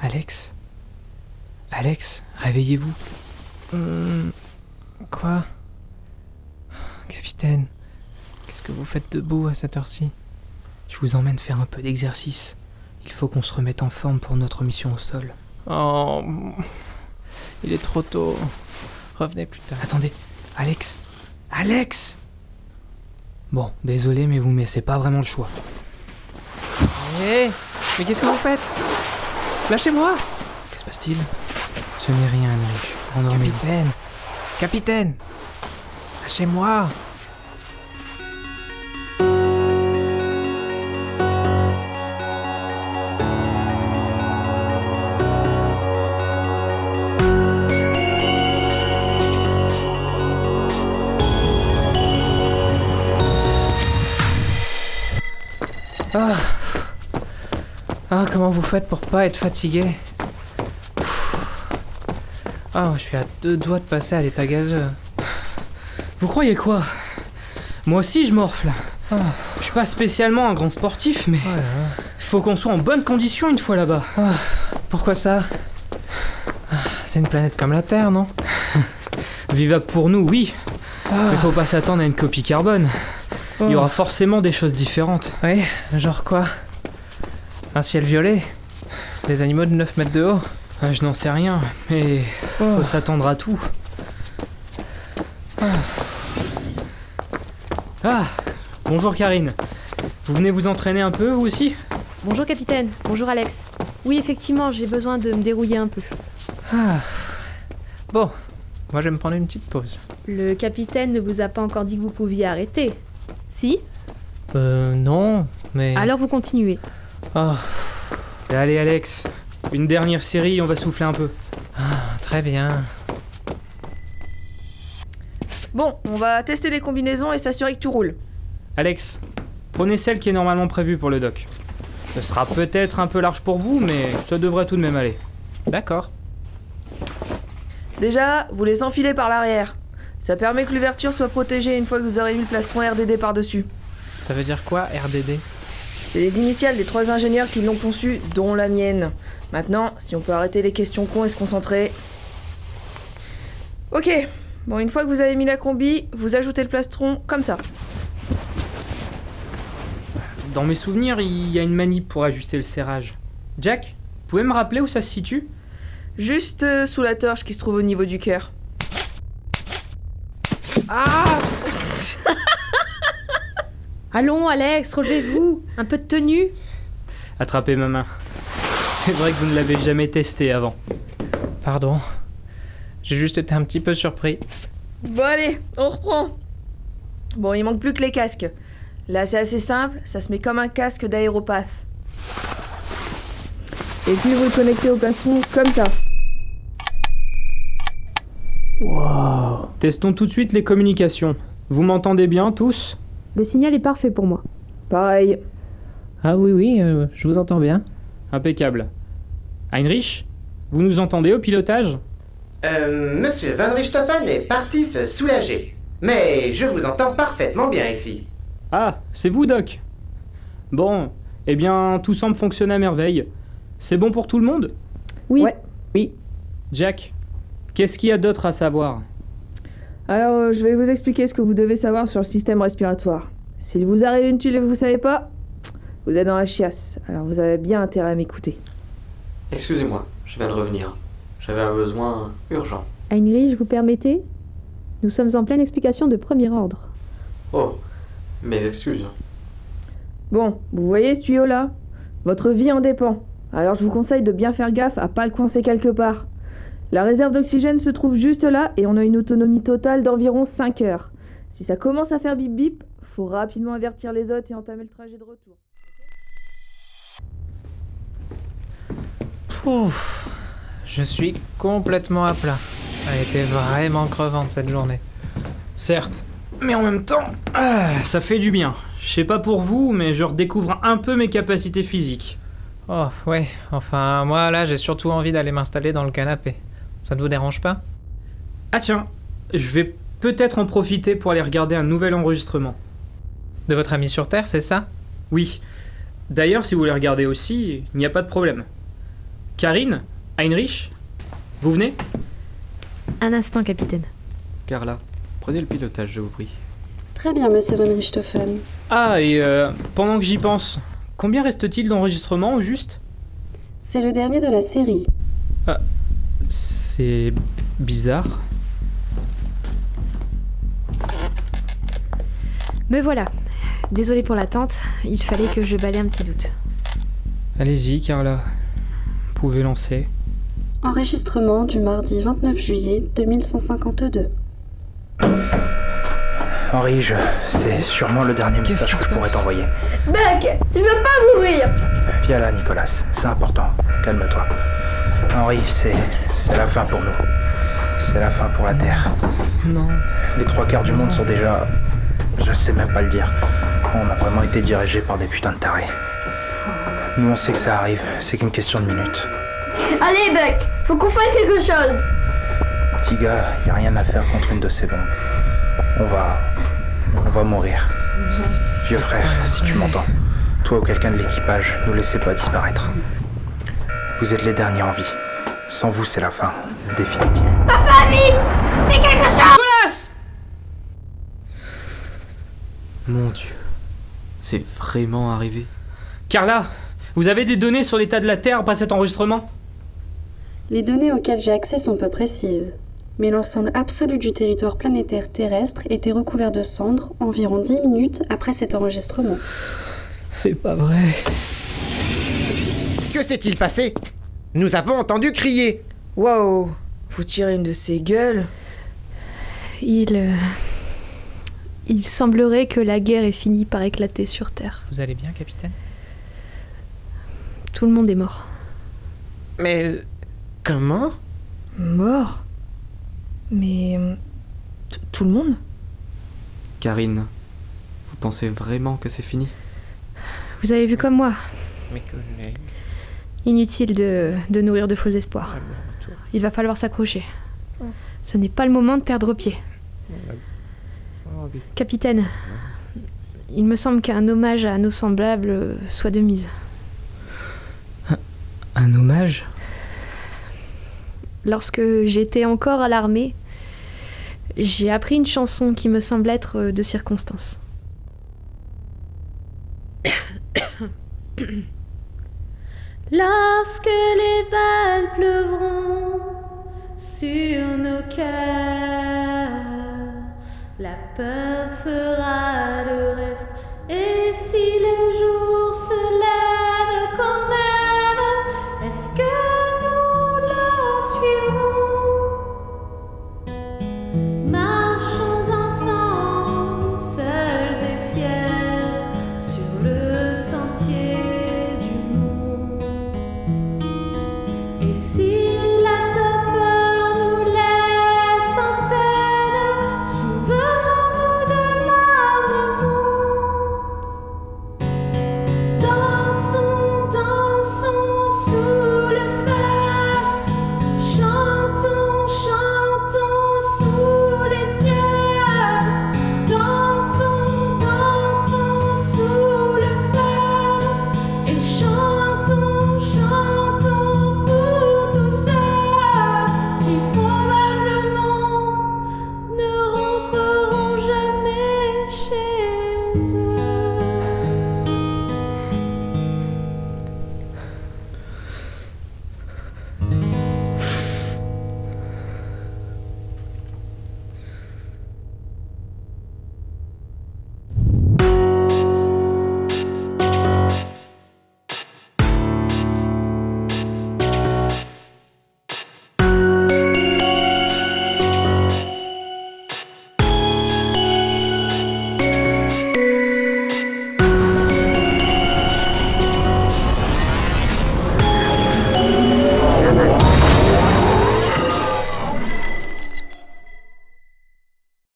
Alex? Alex, réveillez-vous. Quoi? Capitaine, qu'est-ce que vous faites debout à cette heure-ci? Je vous emmène faire un peu d'exercice. Il faut qu'on se remette en forme pour notre mission au sol. Oh, il est trop tôt. Revenez plus tard. Attendez, Alex! Alex! Bon, désolé, mais vous me laissez pas vraiment le choix. Hé, mais qu'est-ce que vous faites? Lâchez-moi! Que se passe-t-il? Ce n'est rien, Heinrich. Endormez-vous. Capitaine! Lâchez-moi! Comment vous faites pour pas être fatigué? Je suis à 2 doigts de passer à l'état gazeux. Vous croyez quoi? Moi aussi, je morfle. Je suis pas spécialement un grand sportif, mais faut qu'on soit en bonne condition une fois là-bas. Pourquoi ça? C'est une planète comme la Terre, non? Vivable pour nous, oui. Mais faut pas s'attendre à une copie carbone. Il y aura forcément des choses différentes. Oui, genre quoi? Un ciel violet? Des animaux de 9 mètres de haut? Je n'en sais rien, mais faut s'attendre à tout. Bonjour Karine. Vous venez vous entraîner un peu, vous aussi? Bonjour capitaine, bonjour Alex. Oui, effectivement, j'ai besoin de me dérouiller un peu. Bon, moi je vais me prendre une petite pause. Le capitaine ne vous a pas encore dit que vous pouviez arrêter? Si? Non, mais... Alors vous continuez. Allez Alex, une dernière série, on va souffler un peu. Très bien. Bon, on va tester les combinaisons et s'assurer que tout roule. Alex, prenez celle qui est normalement prévue pour le dock. Ce sera peut-être un peu large pour vous, mais ça devrait tout de même aller. D'accord. Déjà, vous les enfilez par l'arrière. Ça permet que l'ouverture soit protégée une fois que vous aurez mis le plastron RDD par-dessus. Ça veut dire quoi, RDD? C'est les initiales des 3 ingénieurs qui l'ont conçu, dont la mienne. Maintenant, si on peut arrêter les questions cons et se concentrer... Ok, bon, une fois que vous avez mis la combi, vous ajoutez le plastron comme ça. Dans mes souvenirs, il y a une manip pour ajuster le serrage. Jack, vous pouvez me rappeler où ça se situe? Juste sous la torche qui se trouve au niveau du cœur. Allons Alex, relevez-vous. Un peu de tenue. Attrapez ma main. C'est vrai que vous ne l'avez jamais testé avant. Pardon. J'ai juste été un petit peu surpris. Bon allez, on reprend. Bon, il manque plus que les casques. Là, c'est assez simple, ça se met comme un casque d'aéropathe. Et puis vous le connectez au plastron comme ça. Wow. Testons tout de suite les communications. Vous m'entendez bien, tous? Le signal est parfait pour moi. Pareil. Ah oui, je vous entends bien. Impeccable. Heinrich, vous nous entendez au pilotage? Monsieur Van Richthofen est parti se soulager. Mais je vous entends parfaitement bien ici. Ah, c'est vous, Doc? Bon, eh bien, tout semble fonctionner à merveille. C'est bon pour tout le monde? Oui. Ouais. Oui. Jack, qu'est-ce qu'il y a d'autre à savoir? Alors, je vais vous expliquer ce que vous devez savoir sur le système respiratoire. S'il vous arrive une tuile et vous savez pas, vous êtes dans la chiasse. Alors vous avez bien intérêt à m'écouter. Excusez-moi, je viens de revenir. J'avais un besoin urgent. Heinrich, vous permettez? Nous sommes en pleine explication de premier ordre. Oh, mes excuses. Bon, vous voyez ce tuyau-là? Votre vie en dépend. Alors je vous conseille de bien faire gaffe à pas le coincer quelque part. La réserve d'oxygène se trouve juste là et on a une autonomie totale d'environ 5 heures. Si ça commence à faire bip bip, faut rapidement avertir les autres et entamer le trajet de retour. Pouf. Je suis complètement à plat. Elle était vraiment crevante cette journée. Certes, mais en même temps, ça fait du bien. Je sais pas pour vous, mais je redécouvre un peu mes capacités physiques. Oh, ouais. Enfin, moi, là, j'ai surtout envie d'aller m'installer dans le canapé. Ça ne vous dérange pas? Ah tiens, je vais peut-être en profiter pour aller regarder un nouvel enregistrement. De votre ami sur Terre, c'est ça? Oui. D'ailleurs, si vous voulez regarder aussi, il n'y a pas de problème. Karine? Heinrich? Vous venez? Un instant, capitaine. Carla, prenez le pilotage, je vous prie. Très bien, monsieur von Richthofen. Ah, et pendant que j'y pense, combien reste-t-il d'enregistrements au juste? C'est le dernier de la série. C'est bizarre. Me voilà. Désolée pour l'attente, il fallait que je balaye un petit doute. Allez-y, Carla. Vous pouvez lancer. Enregistrement du mardi 29 juillet 2152. Henri, c'est sûrement le dernier message que je pourrais t'envoyer. Buck, je veux pas mourir. Viens là, Nicolas, c'est important. Calme-toi. Henri, c'est la fin pour nous. C'est la fin pour la Terre. Non. Les 3/4 du monde sont déjà... Je sais même pas le dire. On a vraiment été dirigés par des putains de tarés. Nous, on sait que ça arrive. C'est qu'une question de minutes. Allez, Buck, faut qu'on fasse quelque chose. Petit gars, y a rien à faire contre une de ces bombes. On va mourir. Vieux frère, si tu m'entends, toi ou quelqu'un de l'équipage, nous laissez pas disparaître. Vous êtes les derniers en vie. Sans vous, c'est la fin, définitive. Papa, vite, fais quelque chose. Nicolas! Mon Dieu. C'est vraiment arrivé. Carla, vous avez des données sur l'état de la Terre après cet enregistrement? Les données auxquelles j'ai accès sont peu précises, mais l'ensemble absolu du territoire planétaire terrestre était recouvert de cendres environ 10 minutes après cet enregistrement. C'est pas vrai. Que s'est-il passé? Nous avons entendu crier. Wow, vous tirez une de ces gueules. Il semblerait que la guerre ait fini par éclater sur Terre. Vous allez bien, capitaine? Tout le monde est mort. Mais comment? Mort? Mais... tout le monde? Karine, vous pensez vraiment que c'est fini? Vous avez vu comme moi. Mes collègues. Inutile de nourrir de faux espoirs. Il va falloir s'accrocher. Ce n'est pas le moment de perdre pied. Capitaine, il me semble qu'un hommage à nos semblables soit de mise. Un hommage? Lorsque j'étais encore à l'armée, j'ai appris une chanson qui me semble être de circonstance. Lorsque les balles pleuvront sur nos cœurs, la peur fera le reste. Et si le jour se